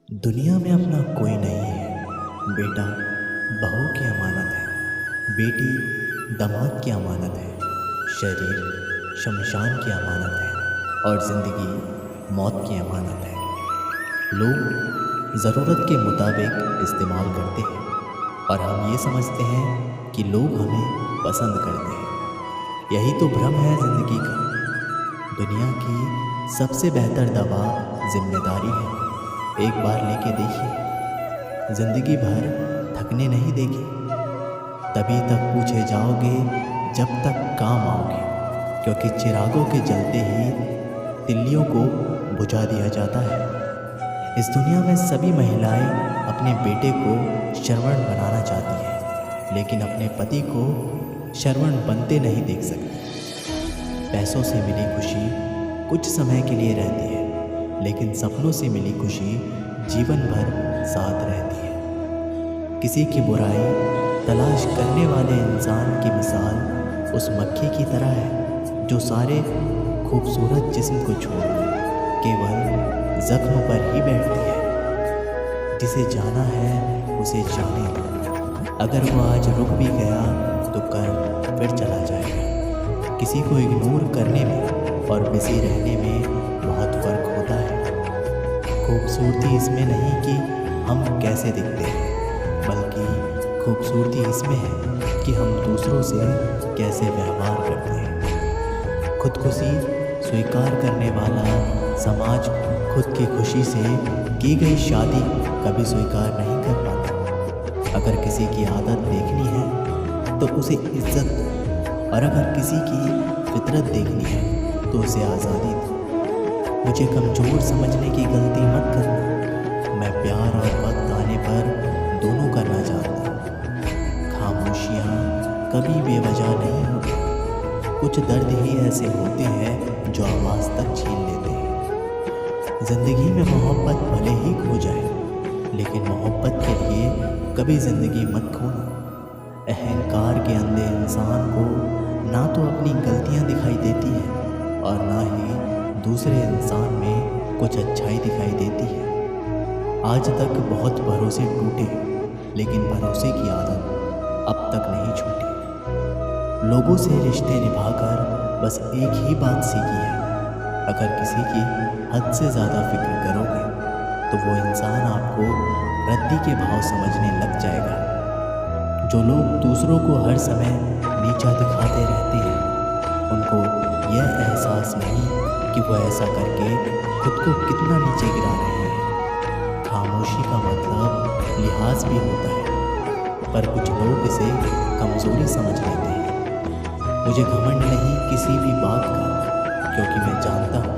दुनिया में अपना कोई नहीं है। बेटा बहू की अमानत है, बेटी दामाद की अमानत है, शरीर शमशान की अमानत है और ज़िंदगी मौत की अमानत है। लोग ज़रूरत के मुताबिक इस्तेमाल करते हैं और हम ये समझते हैं कि लोग हमें पसंद करते हैं। यही तो भ्रम है ज़िंदगी का। दुनिया की सबसे बेहतर दवा जिम्मेदारी है। एक बार लेके देखिए, ज़िंदगी भर थकने नहीं देगी। तभी तक पूछे जाओगे जब तक काम आओगे, क्योंकि चिरागों के जलते ही तिल्लियों को बुझा दिया जाता है। इस दुनिया में सभी महिलाएं अपने बेटे को श्रवण बनाना चाहती हैं, लेकिन अपने पति को श्रवण बनते नहीं देख सकती। पैसों से मिली खुशी कुछ समय के लिए रहती है, लेकिन सपनों से मिली खुशी जीवन भर साथ रहती है। किसी की बुराई तलाश करने वाले इंसान की मिसाल उस मक्खी की तरह है जो सारे खूबसूरत जिस्म को छोड़कर केवल जख्म पर ही बैठती है। जिसे जाना है उसे जाने दो। अगर वो आज रुक भी गया तो कल फिर चला जाएगा। किसी को इग्नोर करने में और बिजी रहने में बहुत फ़र्क होता है। खूबसूरती इसमें नहीं कि हम कैसे दिखते हैं, बल्कि खूबसूरती इसमें है कि हम दूसरों से कैसे व्यवहार करते हैं। खुदकुशी स्वीकार करने वाला समाज खुद की खुशी से की गई शादी कभी स्वीकार नहीं कर पाता। अगर किसी की आदत देखनी है तो उसे इज्जत दो, और अगर किसी की फितरत देखनी है तो उसे आज़ादी दो। मुझे कमज़ोर समझने की गलती मत करना। मैं प्यार और वक्त आने पर दोनों करना चाहता हूँ। खामोशियाँ कभी बेवजह नहीं होती। कुछ दर्द ही ऐसे होते हैं जो आवाज़ तक छीन लेते हैं। ज़िंदगी में मोहब्बत भले ही खो जाए, लेकिन मोहब्बत के लिए कभी ज़िंदगी मत खोना। अहंकार के अंधे इंसान को ना तो अपनी गलतियाँ दिखाई देती हैं और ना ही दूसरे इंसान में कुछ अच्छाई दिखाई देती है। आज तक बहुत भरोसे टूटे, लेकिन भरोसे की आदत अब तक नहीं छूटी। लोगों से रिश्ते निभाकर बस एक ही बात सीखी है, अगर किसी की हद से ज़्यादा फिक्र करोगे तो वो इंसान आपको रद्दी के भाव समझने लग जाएगा। जो लोग दूसरों को हर समय नीचा दिखाते रहते हैं, उनको यह एहसास नहीं कि वो ऐसा करके खुद को कितना नीचे गिरा रहे हैं। खामोशी का मतलब लिहाज भी होता है, पर कुछ लोग इसे कमज़ोरी समझ लेते हैं। मुझे घमंड नहीं किसी भी बात का, क्योंकि मैं जानता हूँ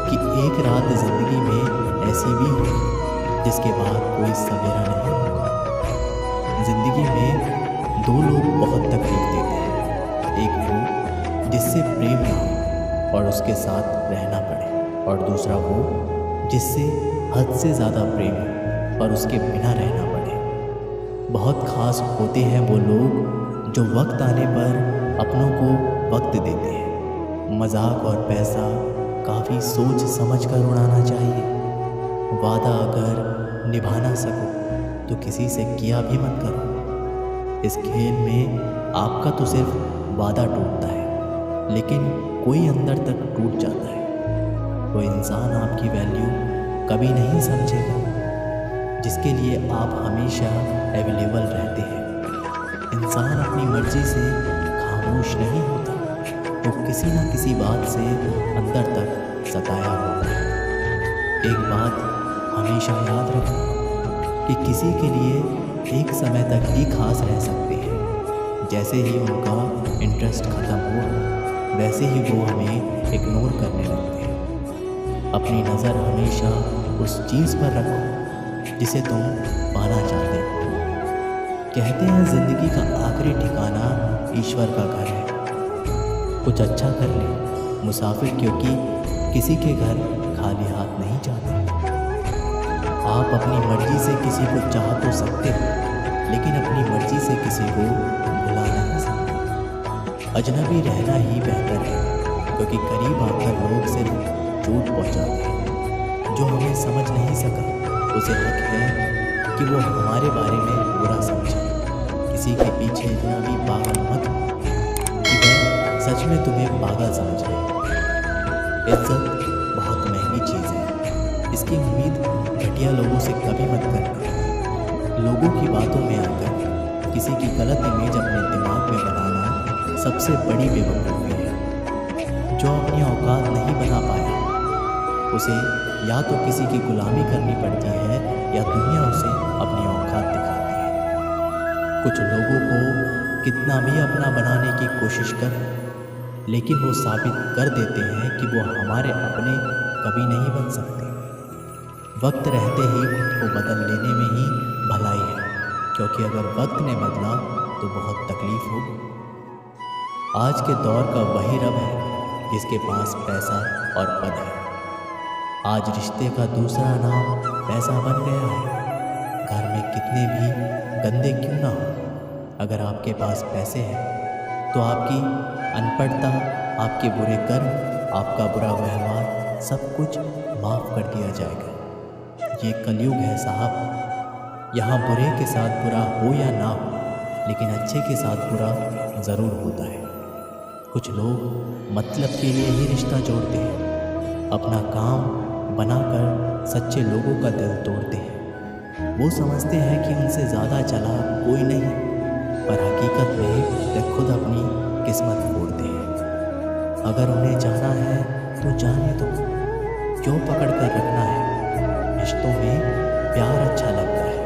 कि एक रात ज़िंदगी में ऐसी भी होगी जिसके बाद कोई सवेरा नहीं होगा। ज़िंदगी में दो लोग बहुत तकलीफ देते हैं। एक वो जिससे प्रेम ना हो और उसके साथ रहना पड़े, और दूसरा वो जिससे हद से ज़्यादा प्रेम हो और उसके बिना रहना पड़े। बहुत ख़ास होते हैं वो लोग जो वक्त आने पर अपनों को वक्त देते हैं। मजाक और पैसा काफ़ी सोच समझ कर उड़ाना चाहिए। वादा अगर निभा ना सको तो किसी से किया भी मत करो। इस खेल में आपका तो सिर्फ वादा टूटता है, लेकिन कोई अंदर तक टूट जाता है। वो इंसान आपकी वैल्यू कभी नहीं समझेगा जिसके लिए आप हमेशा अवेलेबल रहते हैं। इंसान अपनी मर्जी से खामोश नहीं होता, वो किसी न किसी बात से अंदर तक सताया होता है। एक बात हमेशा याद रखना कि किसी के लिए एक समय तक ही खास रह सकते हैं। जैसे ही उनका इंटरेस्ट ख़त्म हुआ, वैसे ही वो हमें इग्नोर करने लगते हैं। अपनी नज़र हमेशा उस चीज़ पर रखो जिसे तुम पाना चाहते हो। कहते हैं ज़िंदगी का आखिरी ठिकाना ईश्वर का घर है। कुछ अच्छा कर ले मुसाफिर, क्योंकि किसी के घर खाली हाथ नहीं जाते। आप अपनी मर्ज़ी से किसी को चाह तो सकते हो, लेकिन अपनी मर्ज़ी से किसी को भुला नहीं सकते। अजनबी रहना ही बेहतर है, क्योंकि करीब आकर लोग सिर्फ चोट पहुंचाते हैं। जो हमें समझ नहीं सका उसे हक है कि वो हमारे बारे में बुरा समझे। किसी के पीछे इतना भी पागल मत हो कि वह सच में तुम्हें पागल समझ ले। इज्जत बहुत महंगी चीज़ है, इसकी उम्मीद घटिया लोगों से कभी मत करना। लोगों की बातों में आकर किसी की गलत इमेज अपने दिमाग में बनाना सबसे बड़ी बेवकूफ़ी है। जो अपनी औकात नहीं बना पाया उसे या तो किसी की गुलामी करनी पड़ती है या दुनिया उसे अपनी औकात दिखाती है। कुछ लोगों को कितना भी अपना बनाने की कोशिश कर, लेकिन वो साबित कर देते हैं कि वो हमारे अपने कभी नहीं बन सकते। वक्त रहते ही खुद को बदल लेने में ही भलाई है, क्योंकि अगर वक्त ने बदला तो बहुत तकलीफ होगी। आज के दौर का वही रब है जिसके पास पैसा और पद है। आज रिश्ते का दूसरा नाम पैसा बन गया है। घर में कितने भी गंदे क्यों ना हो, अगर आपके पास पैसे हैं तो आपकी अनपढ़ता, आपके बुरे कर्म, आपका बुरा व्यवहार सब कुछ माफ़ कर दिया जाएगा। ये कलयुग है साहब, यहाँ बुरे के साथ बुरा हो या ना हो, लेकिन अच्छे के साथ बुरा ज़रूर होता है। कुछ लोग मतलब के लिए ही रिश्ता जोड़ते हैं, अपना काम बनाकर सच्चे लोगों का दिल तोड़ते हैं। वो समझते हैं कि उनसे ज़्यादा चला कोई नहीं, पर हकीकत में वे खुद अपनी किस्मत फोड़ते हैं। अगर उन्हें जाना है तो जाने दो, क्यों पकड़ कर रखना है। रिश्तों में प्यार अच्छा लगता है,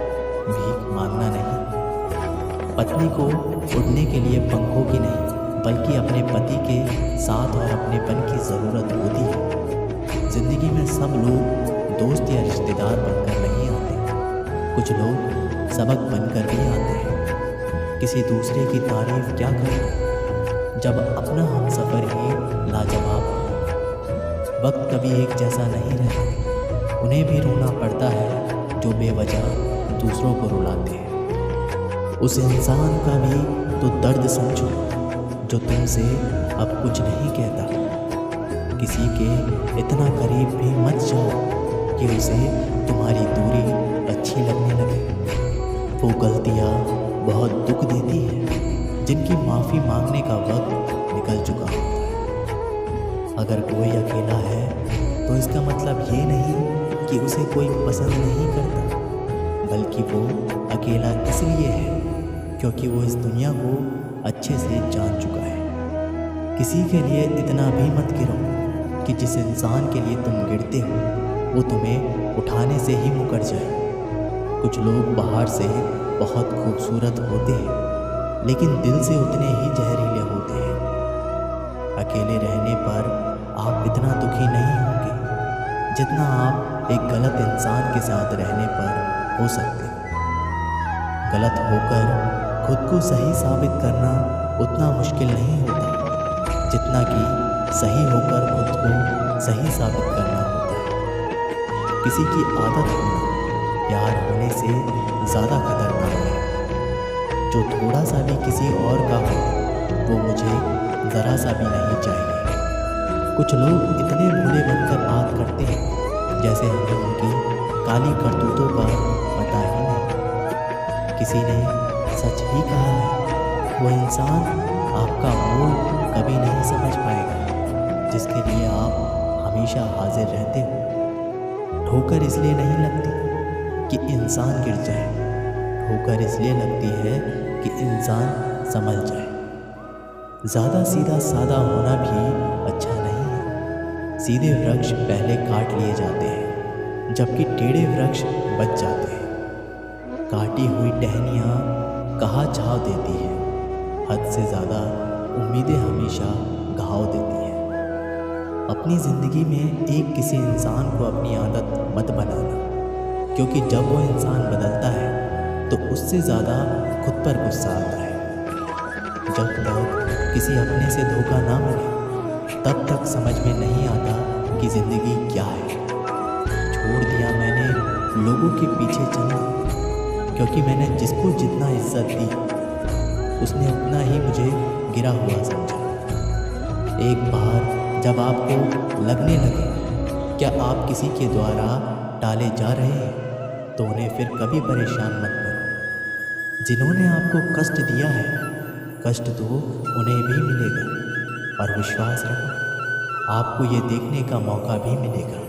भीख मांगना नहीं। पत्नी को उड़ने के लिए पंखों की नहीं बल्कि अपने पति के साथ और अपनेपन की ज़रूरत होती है। ज़िंदगी में सब लोग दोस्त या रिश्तेदार बनकर नहीं आते, कुछ लोग सबक बनकर भी आते हैं। किसी दूसरे की तारीफ क्या करें जब अपना हमसफ़र ही लाजवाब हो। वक्त कभी एक जैसा नहीं रहता, उन्हें भी रोना पड़ता है जो बेवजह दूसरों को रुलाते हैं। उस इंसान का भी तो दर्द समझो जो तुमसे अब कुछ नहीं कहता। किसी के इतना करीब भी मत जाओ कि उसे तुम्हारी दूरी अच्छी लगने लगे। वो गलतियाँ बहुत दुख देती हैं जिनकी माफ़ी मांगने का वक्त निकल चुका होता है। अगर कोई अकेला है तो इसका मतलब ये नहीं कि उसे कोई पसंद नहीं करता, बल्कि वो अकेला इसलिए है क्योंकि वो इस दुनिया को अच्छे से जान चुका है। किसी के लिए इतना भी मत गिरो कि जिस इंसान के लिए तुम गिरते हो वो तुम्हें उठाने से ही मुकर जाए। कुछ लोग बाहर से बहुत खूबसूरत होते हैं लेकिन दिल से उतने ही जहरीले होते हैं। अकेले रहने पर आप इतना दुखी नहीं होंगे जितना आप एक गलत इंसान के साथ रहने पर हो सकते हैं। गलत होकर खुद को सही साबित करना उतना मुश्किल नहीं होता जितना कि सही होकर खुद को सही साबित करना होता है। किसी की आदत होना प्यार होने से ज़्यादा खतरनाक है। जो थोड़ा सा भी किसी और का हो वो मुझे ज़रा सा भी नहीं चाहिए। कुछ लोग इतने भोले बनकर बात करते हैं जैसे हमें उनकी काली करतूतों का पता ही नहीं। किसी ने सच ही कहा है, वो इंसान आपका मोल कभी नहीं समझ पाएगा जिसके लिए आप हमेशा हाजिर रहते हो। ठोकर इसलिए नहीं लगती कि इंसान गिर जाए, ठोकर इसलिए लगती है कि इंसान संभल जाए। ज़्यादा सीधा सादा होना भी अच्छा नहीं है। सीधे वृक्ष पहले काट लिए जाते हैं जबकि टेढ़े वृक्ष बच जाते हैं। काटी हुई टहनियाँ कहाँ छाव देती है, हद से ज़्यादा उम्मीदें हमेशा घाव देती हैं। अपनी ज़िंदगी में एक किसी इंसान को अपनी आदत मत बनाना, क्योंकि जब वो इंसान बदलता है तो उससे ज़्यादा खुद पर गुस्सा आता है। जब तक किसी अपने से धोखा ना मिले तब तक समझ में नहीं आता कि ज़िंदगी क्या है। छोड़ दिया मैंने लोगों के पीछे चलना, क्योंकि मैंने जिसको जितना इज्जत दी उसने उतना ही मुझे गिरा हुआ समझा। एक बार जब आपको लगने लगे क्या आप किसी के द्वारा टाले जा रहे हैं तो उन्हें फिर कभी परेशान मत करो। जिन्होंने आपको कष्ट दिया है, कष्ट तो उन्हें भी मिलेगा, और विश्वास रखो आपको ये देखने का मौका भी मिलेगा।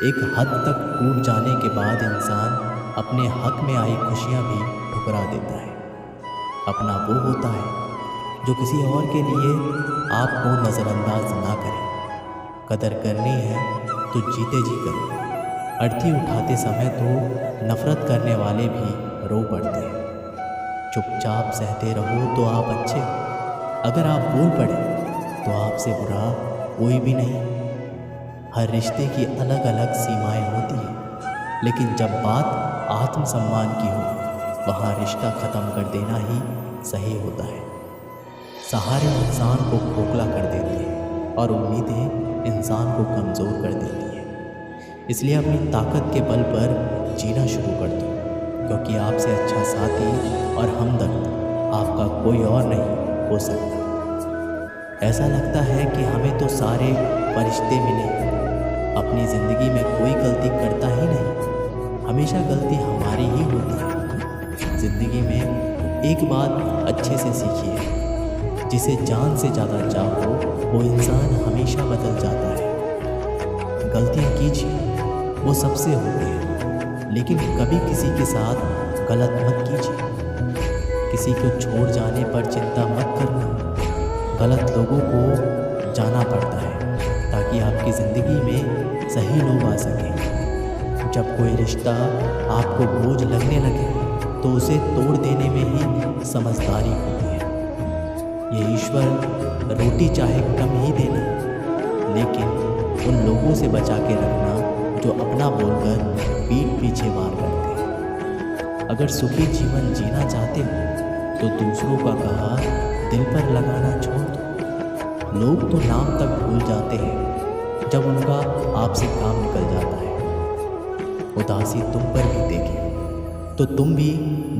एक हद तक टूट जाने के बाद इंसान अपने हक में आई खुशियाँ भी ठुकरा देता है। अपना वो होता है जो किसी और के लिए आपको नज़रअंदाज ना करे। कदर करनी है तो जीते जी करो। अर्थी उठाते समय तो नफ़रत करने वाले भी रो पड़ते हैं। चुपचाप सहते रहो तो आप अच्छे हो। अगर आप बोल पड़े तो आपसे बुरा कोई भी नहीं। हर रिश्ते की अलग अलग सीमाएं होती हैं, लेकिन जब बात आत्मसम्मान की हो वहाँ रिश्ता ख़त्म कर देना ही सही होता है। सहारे इंसान को खोखला कर देते हैं और उम्मीदें इंसान को कमज़ोर कर देती हैं। इसलिए अपनी ताकत के बल पर जीना शुरू कर दो, क्योंकि आपसे अच्छा साथी और हमदर्द आपका कोई और नहीं हो सकता। ऐसा लगता है कि हमें तो सारे फरिश्ते मिले, अपनी ज़िंदगी में कोई गलती करता ही नहीं। हमेशा गलती हमारी ही होती है। ज़िंदगी में एक बात अच्छे से सीखिए, जिसे जान से ज़्यादा चाहो वो इंसान हमेशा बदल जाता है। गलतियाँ कीजिए, वो सबसे होती है, लेकिन कभी किसी के साथ गलत मत कीजिए। किसी को छोड़ जाने पर चिंता मत करना। गलत लोगों को जाना पड़ता है ताकि आपकी ज़िंदगी में सही लोग आ सकें। जब कोई रिश्ता आपको बोझ लगने लगे तो उसे तोड़ देने में ही समझदारी होती है। ये ईश्वर रोटी चाहे कम ही देना, लेकिन उन लोगों से बचा के रखना जो अपना बोलकर पीठ पीछे वार करते हैं। अगर सुखी जीवन जीना चाहते हो तो दूसरों का कहा दिल पर लगाना छोड़ दो। लोग तो नाम तक भूल जाते हैं जब उनका आपसे काम निकल जाता है। उदासी तुम पर भी देखे तो तुम भी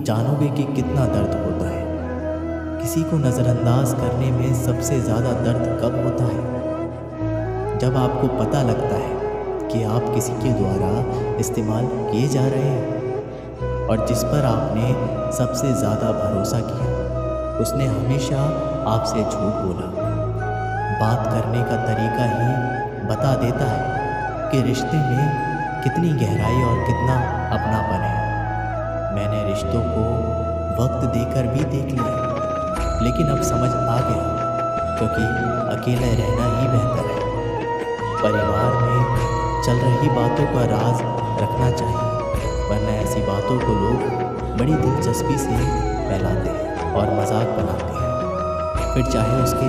जानोगे कि कितना दर्द होता है। किसी को नज़रअंदाज करने में सबसे ज़्यादा दर्द कब होता है? जब आपको पता लगता है कि आप किसी के द्वारा इस्तेमाल किए जा रहे हैं, और जिस पर आपने सबसे ज़्यादा भरोसा किया उसने हमेशा आपसे झूठ बोला। बात करने का तरीका ही बता देता है कि रिश्ते में कितनी गहराई और कितना अपनापन है। मैंने रिश्तों को वक्त देकर भी देख लिया, लेकिन अब समझ आ गया क्योंकि अकेले रहना ही बेहतर है। परिवार में चल रही बातों का राज रखना चाहिए, वरना ऐसी बातों को लोग बड़ी दिलचस्पी से फैलाते हैं और मजाक बनाते हैं। फिर चाहे उसके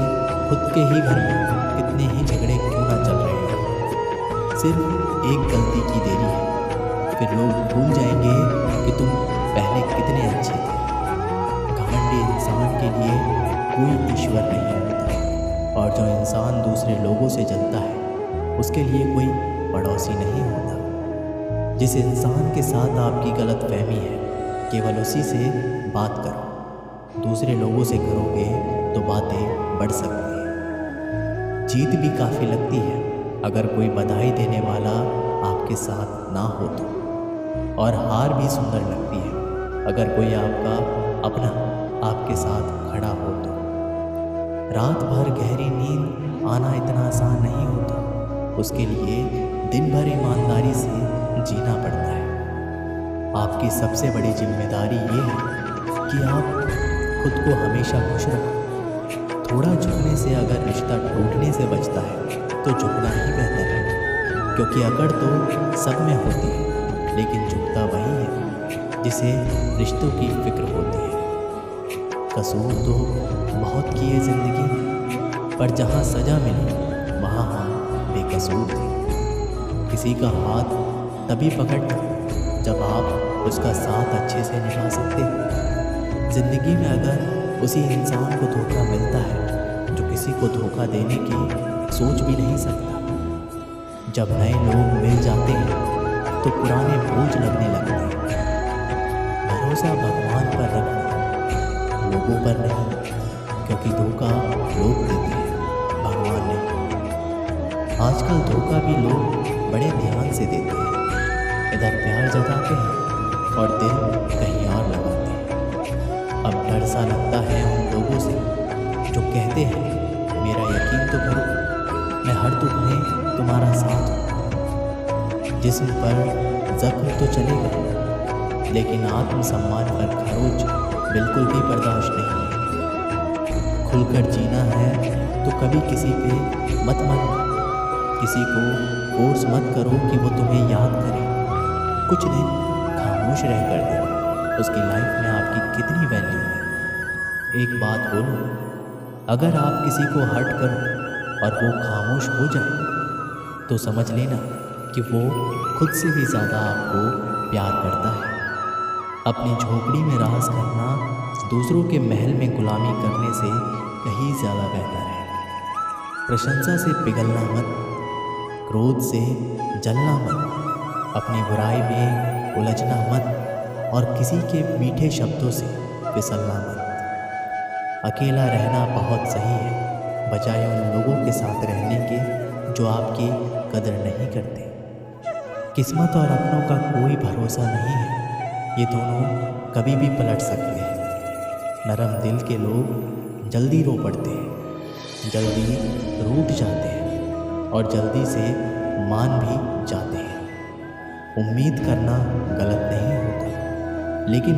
खुद के ही घर में कितने ही झगड़े क्यों ना चल रहे हों, सिर्फ एक गलती की देरी है, फिर लोग भूल जाएंगे कि तुम पहले कितने अच्छे थे। घमंडी इंसान के लिए कोई ईश्वर नहीं होता, और जो इंसान दूसरे लोगों से जलता है उसके लिए कोई पड़ोसी नहीं होता। जिस इंसान के साथ आपकी गलतफहमी है केवल उसी से बात करो। दूसरे लोगों से करोगे तो बातें बढ़ सकती हैं। जीत भी काफ़ी लगती है अगर कोई बधाई देने वाला आपके साथ ना हो तो, और हार भी सुंदर लगती है अगर कोई आपका अपना आपके साथ खड़ा हो तो। रात भर गहरी नींद आना इतना आसान नहीं होता, उसके लिए दिन भर ईमानदारी से जीना पड़ता है। आपकी सबसे बड़ी जिम्मेदारी ये है कि आप खुद को हमेशा खुश रखें। थोड़ा झुकने से अगर रिश्ता टूटने से बचता है तो झुकना ही बेहतर है, क्योंकि अकड़ तो सब में होती है, लेकिन झुकता वही है जिसे रिश्तों की फिक्र होती है। कसूर तो बहुत किए ज़िंदगी में, पर जहाँ सज़ा मिली वहाँ हम बेकसूर थे। किसी का हाथ तभी पकड़ना जब आप उसका साथ अच्छे से निभा सकते हो। ज़िंदगी में अगर उसी इंसान को धोखा मिलता है जो किसी को धोखा देने की सोच भी नहीं सकता। जब नए लोग मिल जाते हैं तो पुराने बोझ लगने लगते हैं। भरोसा भगवान पर रखना, लोगों पर नहीं, क्योंकि धोखा लोग देते हैं, भगवान नहीं। आजकल धोखा भी लोग बड़े ध्यान से देते हैं। इधर प्यार जताते हैं और दिल कहीं और लगाते हैं। अब डर सा लगता है उन लोगों से जो कहते हैं मेरा यकीन तो करो, मैं हर दुख में तुम्हारा साथ हूँ। जिस्म पर जख्म तो चलेगा, लेकिन आत्मसम्मान पर खरोच बिल्कुल भी बर्दाश्त नहीं। खुलकर जीना है तो कभी किसी पे मत मरना, किसी को फोर्स मत करो कि वो तुम्हें याद करे। कुछ दिन खामोश रह कर देखो, उसकी लाइफ में आपकी कितनी वैल्यू है। एक बात बोलो, अगर आप किसी को हर्ट करो और वो खामोश हो जाए तो समझ लेना कि वो खुद से भी ज़्यादा आपको प्यार करता है। अपनी झोपड़ी में राज करना दूसरों के महल में गुलामी करने से कहीं ज़्यादा बेहतर है। प्रशंसा से पिघलना मत, क्रोध से जलना मत, अपनी बुराई में उलझना मत और किसी के मीठे शब्दों से फिसलना मत। अकेला रहना बहुत सही है, बजाय उन लोगों के साथ रहने के जो आपकी कदर नहीं करते। किस्मत और अपनों का कोई भरोसा नहीं है, ये दोनों कभी भी पलट सकते हैं। नरम दिल के लोग जल्दी रो पड़ते हैं, जल्दी रूठ जाते हैं और जल्दी से मान भी जाते हैं। उम्मीद करना गलत नहीं होता, लेकिन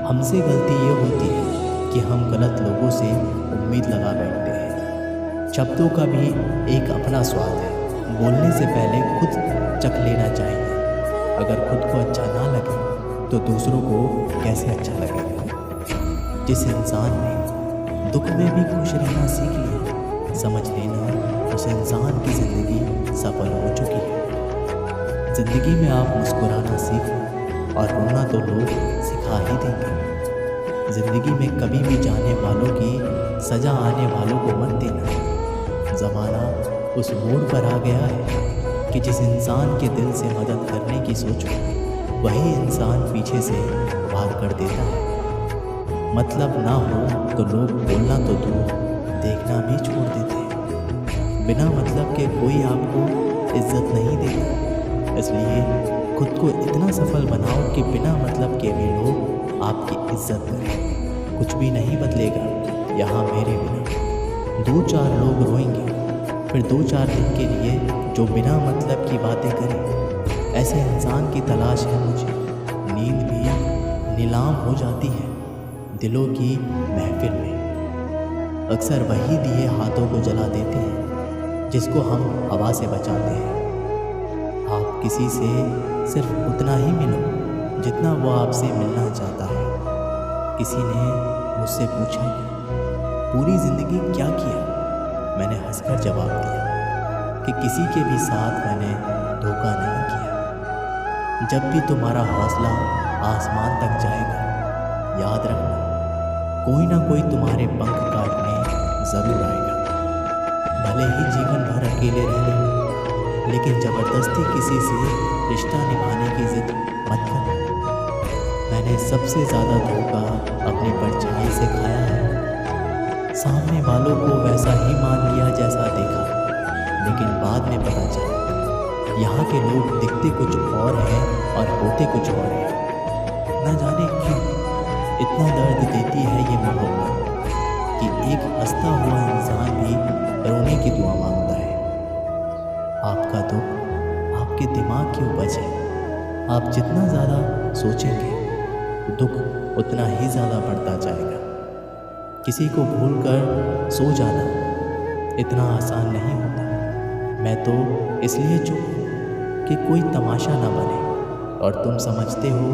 हमसे गलती ये होती है कि हम गलत लोगों से उम्मीद लगा बैठते हैं। शब्दों का भी एक अपना स्वाद है, बोलने से पहले खुद चख लेना चाहिए। अगर खुद को अच्छा ना लगे तो दूसरों को कैसे अच्छा लगेगा। जिस इंसान ने दुख में भी खुश रहना सीख लिया, समझ लेना उस इंसान की ज़िंदगी सफल हो चुकी है। ज़िंदगी में आप मुस्कुराना सीख और रोना तो लोग सिखा ही देंगे। ज़िंदगी में कभी भी जाने वालों की सज़ा आने वालों को मत देना। ज़माना उस मोड़ पर आ गया है कि जिस इंसान के दिल से मदद करने की सोचो, वही इंसान पीछे से वार कर देता है। मतलब ना हो तो लोग बोलना तो दूर, देखना भी छोड़ देते हैं। बिना मतलब के कोई आपको इज्जत नहीं देता, इसलिए खुद को इतना सफल बनाओ कि बिना मतलब के भी लोग आपकी इज्जत करें। कुछ भी नहीं बदलेगा यहाँ मेरे बिना। 2-4 लोग रोएंगे, फिर 2-4 दिन के लिए जो बिना मतलब की बातें करें। ऐसे इंसान की तलाश है मुझे। नींद भी नीलाम हो जाती है दिलों की महफिल में। अक्सर वही दिए हाथों को जला देते हैं जिसको हम हवा से बचाते हैं। आप किसी से सिर्फ उतना ही मिलो जितना वो आपसे मिलना चाहता है। किसी ने मुझसे पूछा पूरी ज़िंदगी क्या किया? मैंने हंसकर जवाब दिया कि किसी के भी साथ मैंने धोखा नहीं किया। जब भी तुम्हारा हौसला आसमान तक जाएगा, याद रखना कोई ना कोई तुम्हारे पंख काटने ज़रूर आएगा। भले ही जीवन भर अकेले रह लेना, लेकिन ज़बरदस्ती किसी से रिश्ता निभाने की जिद मत करना। मैंने सबसे ज़्यादा धोखा अपनी परछाई से खाया है। सामने वालों को वैसा ही मान लिया जैसा देखा, लेकिन बाद में पता चला यहाँ के लोग दिखते कुछ और हैं और होते कुछ और हैं। न जाने क्यों इतना दर्द देती है ये मोहब्बत कि एक हंसता हुआ इंसान भी रोने की दुआ मांगता है। आपका दुख आपके दिमाग की उपज है। आप जितना ज़्यादा सोचेंगे, दुख उतना ही ज़्यादा बढ़ता जाएगा। किसी को भूलकर सो जाना इतना आसान नहीं होता। मैं तो इसलिए चुप हूँ कि कोई तमाशा ना बने, और तुम समझते हो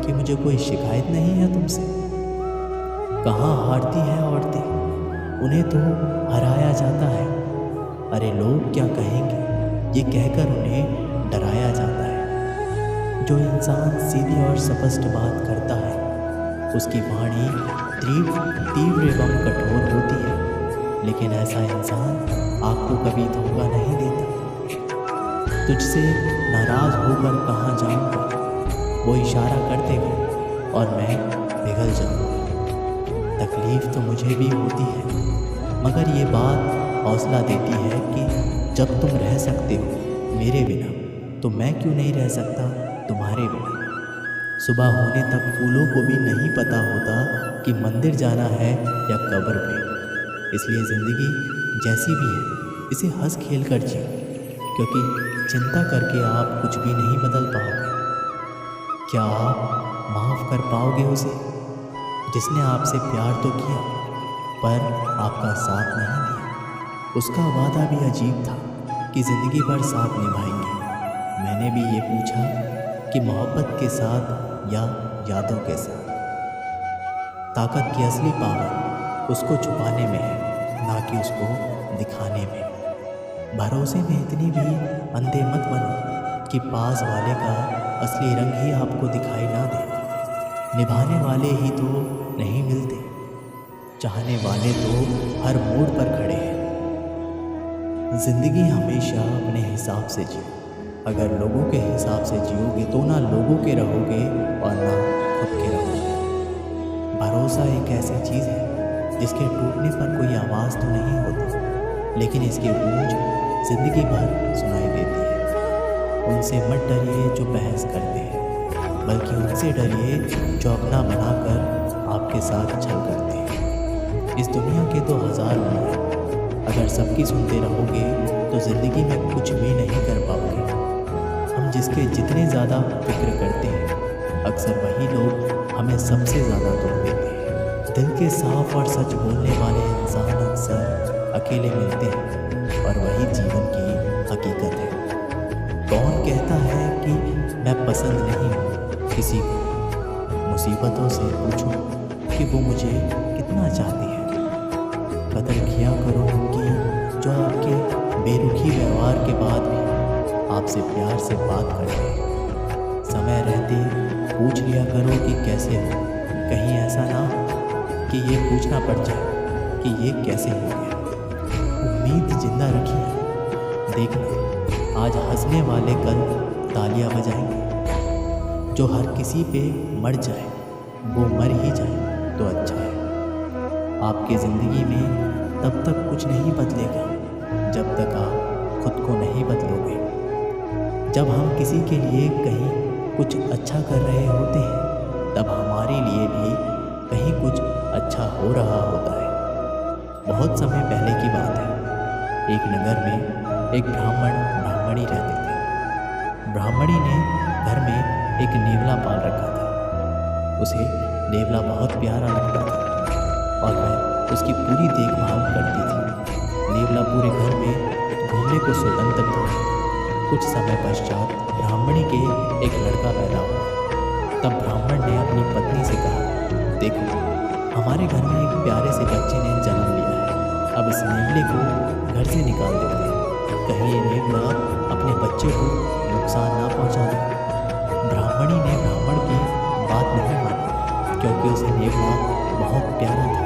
कि मुझे कोई शिकायत नहीं है तुमसे। कहाँ हारती हैं औरतें, उन्हें तो हराया जाता है। अरे लोग क्या कहेंगे, ये कहकर उन्हें डराया जाता है। जो इंसान सीधी और स्पष्ट बात करता है उसकी वाणी तीव्र एवं कठोर होती है, लेकिन ऐसा इंसान आपको कभी धोखा नहीं देता। तुझसे नाराज़ होकर कहाँ जाऊँगा, वो इशारा कर देगा और मैं पिघल जाऊँगा। तकलीफ़ तो मुझे भी होती है, मगर ये बात हौसला देती है कि जब तुम रह सकते हो मेरे बिना, तो मैं क्यों नहीं रह सकता तुम्हारे तुम्हारे बिना। सुबह होने तक फूलों को भी नहीं पता होता कि मंदिर जाना है या कब्र पे। इसलिए ज़िंदगी जैसी भी है इसे हंस खेल कर जियो, क्योंकि चिंता करके आप कुछ भी नहीं बदल पाओगे। क्या आप माफ़ कर पाओगे उसे जिसने आपसे प्यार तो किया पर आपका साथ नहीं दिया? उसका वादा भी अजीब था कि ज़िंदगी भर साथ निभाएंगे। मैंने भी ये पूछा कि मोहब्बत के साथ या यादों के साथ। ताकत की असली पावर उसको छुपाने में है, ना कि उसको दिखाने में। भरोसे में इतनी भी अंधे मत बनो कि पास वाले का असली रंग ही आपको दिखाई ना दे। निभाने वाले ही तो नहीं मिलते, चाहने वाले तो हर मोड़ पर खड़े हैं। ज़िंदगी हमेशा अपने हिसाब से जियो। अगर लोगों के हिसाब से जियोगे तो ना लोगों के रहोगे और ना खुद के रहोगे। भरोसा एक ऐसी चीज़ है जिसके टूटने पर कोई आवाज़ तो नहीं होती, लेकिन इसकी गूंज ज़िंदगी भर सुनाई देती है। उनसे मत डरिए जो बहस करते हैं, बल्कि उनसे डरिए जो अपना बनाकर आपके साथ छल करते हैं। इस दुनिया के तो हज़ार लोग हैं, अगर सबकी सुनते रहोगे तो ज़िंदगी में कुछ भी नहीं कर पाओगे। हम जिसके जितने ज़्यादा फिक्र करते हैं, अक्सर वही लोग हमें सबसे ज़्यादा दुख देते हैं। दिल के साफ और सच बोलने वाले इंसान अक्सर अकेले मिलते हैं और वही जीवन की हकीकत है। कौन कहता है कि मैं पसंद नहीं हूँ किसी को? मुसीबतों से पूछो कि वो मुझे कितना चाहती है। कदर किया करो उनकी जो आपके बेरुखी व्यवहार के बाद भी आपसे प्यार से बात करते हैं। समय रहते पूछ लिया करो कि कैसे हो, कहीं ऐसा ना हो कि ये पूछना पड़ जाए कि ये कैसे हो गया। उम्मीद जिंदा रखिए। देखना आज हंसने वाले कल तालियां बजाएंगे। जो हर किसी पे मर जाए वो मर ही जाए तो अच्छा है। आपकी ज़िंदगी में तब तक कुछ नहीं बदलेगा जब तक आप खुद को नहीं बदलोगे। जब हम किसी के लिए कहीं कुछ अच्छा कर रहे होते हैं तब हमारे लिए भी कहीं कुछ अच्छा हो रहा होता है। बहुत समय पहले की बात है। एक नगर में एक ब्राह्मणी रहते थे। ब्राह्मणी ने घर में एक नेवला पाल रखा था। उसे नेवला बहुत प्यारा लगता था और वह उसकी पूरी देखभाल करती थी। नेवला पूरे घर में घूमने को स्वतंत्र था। कुछ समय पश्चात ब्राह्मणी के एक लड़का पैदा हुआ। तब ब्राह्मण ने अपनी पत्नी से कहा, देखो हमारे घर में एक प्यारे से बच्चे ने जन्म लिया है। अब इस नेवले को घर से निकाल देते हैं, कहीं ये नेवला अपने बच्चे को नुकसान ना पहुंचा दे। ब्राह्मणी ने ब्राह्मण की बात नहीं मानी, क्योंकि उसे नेवला बहुत प्यारा था।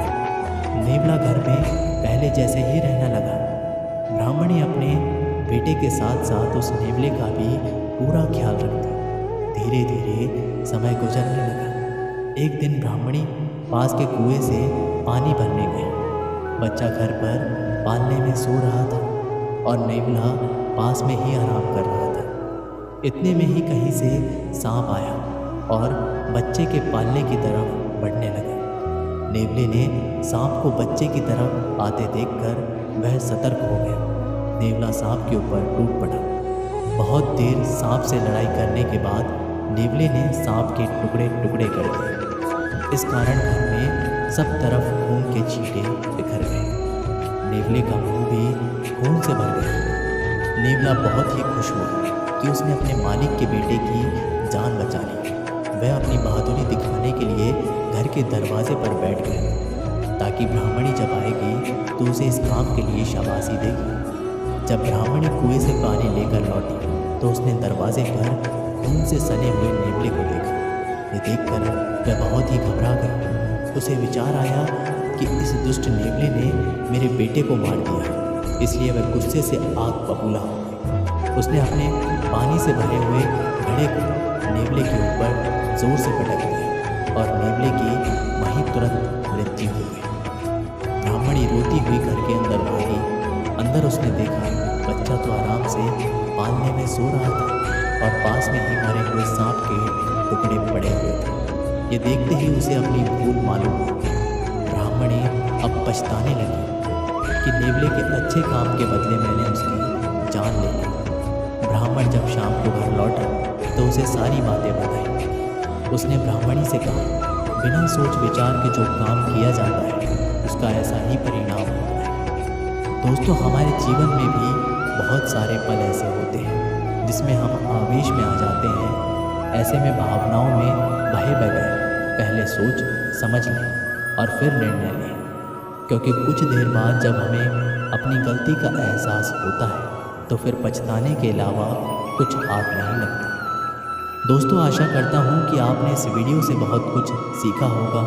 नेवला घर में पहले जैसे ही रहने लगा। ब्राह्मणी अपने बेटे के साथ साथ उस नेवले का भी पूरा ख्याल रखती। धीरे धीरे समय गुजरने लगा। एक दिन ब्राह्मणी पास के कुएं से पानी भरने गई। बच्चा घर पर पालने में सो रहा था और नेवला पास में ही आराम कर रहा था। इतने में ही कहीं से सांप आया और बच्चे के पालने की तरफ बढ़ने लगा। नेवले ने सांप को बच्चे की तरफ आते देखकर वह सतर्क हो गया। नेवला सांप के ऊपर टूट पड़ा। बहुत देर सांप से लड़ाई करने के बाद नेवले ने सांप के टुकड़े टुकड़े कर दिए। इस कारण घर में सब तरफ खून के छींटे बिखर गए। नेवले का मुंह भी खून से भर गया। नेवला बहुत ही खुश हुआ कि उसने अपने मालिक के बेटे की जान बचा ली। वह अपनी बहादुरी दिखाने के लिए घर के दरवाजे पर बैठ गया ताकि ब्राह्मणी जब आएगी तो उसे इस काम के लिए शाबाशी देगी। जब ब्राह्मणी कुएं से पानी लेकर लौटी तो उसने दरवाजे पर खून से सने हुए नेवले को देखा। ये देखकर वह बहुत ही घबरा गई। उसे विचार आया कि इस दुष्ट नेवले ने मेरे बेटे को मार दिया, इसलिए वह गुस्से से आग बबूला हो गई। उसने अपने पानी से भरे हुए घड़े को नेवले के ऊपर जोर से पटक दिया और नेवले की वहीं तुरंत मृत्यु हो गई। ब्राह्मणी रोती हुई घर के अंदर भागी। अंदर उसने देखा बच्चा तो आराम से पालने में सो रहा था। और पास में ही मरे हुए सांप के टुकड़े पड़े हुए थे। ये देखते ही उसे अपनी भूल मालूम हुई। ब्राह्मणी अब पछताने लगी कि नेवले के अच्छे काम के बदले मैंने उसकी जान ले ली। ब्राह्मण जब शाम को घर लौटा तो उसे सारी बातें बताई। उसने ब्राह्मणी से कहा, बिना सोच विचार के जो काम किया जाता है उसका ऐसा ही परिणाम होता है। दोस्तों, हमारे जीवन में भी बहुत सारे पल ऐसे होते हैं जिसमें हम आवेश में आ जाते हैं। ऐसे में भावनाओं में बहे बगैर पहले सोच समझ लें और फिर निर्णय लें, क्योंकि कुछ देर बाद जब हमें अपनी गलती का एहसास होता है तो फिर पछताने के अलावा कुछ हाथ नहीं लगता। दोस्तों, आशा करता हूँ कि आपने इस वीडियो से बहुत कुछ सीखा होगा।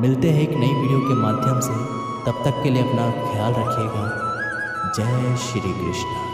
मिलते हैं एक नई वीडियो के माध्यम से। तब तक के लिए अपना ख्याल रखिएगा। जय श्री कृष्ण।